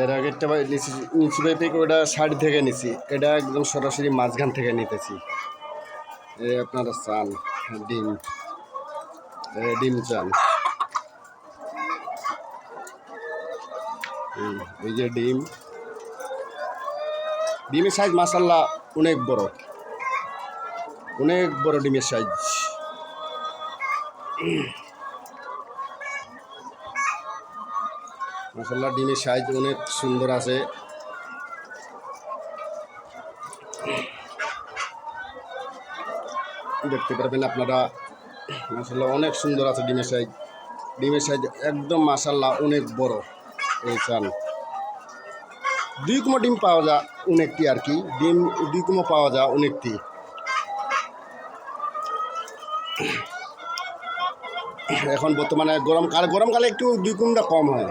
এর আগেরটা নিচু ভাই থেকে ওটা সাইড থেকে নিছি, এটা একদম সরাসরি মাঝখান থেকে নিতেছি। আপনারা চান ডিম, ডিম চান, এই যে ডিম, ডিমের সাইজ মাশাআল্লাহ অনেক বড়, অনেক বড় ডিমের সাইজ। মাশাআল্লাহ ডিমের সাইজ অনেক সুন্দর আছে। দেখতে পারবেন আপনারা, মাশাআল্লাহ অনেক সুন্দর আছে ডিমের সাইজ। ডিমের সাইজ একদম মাশাআল্লাহ অনেক বড়। এই চান 2 কুমো ডিম পাওয়া যায় অনেকটি, আর কি ডিম 2 কুমো পাওয়া যায় অনেকটি। এখন বর্তমানে গরমকালে একটু 2 কুমটা কম হয়।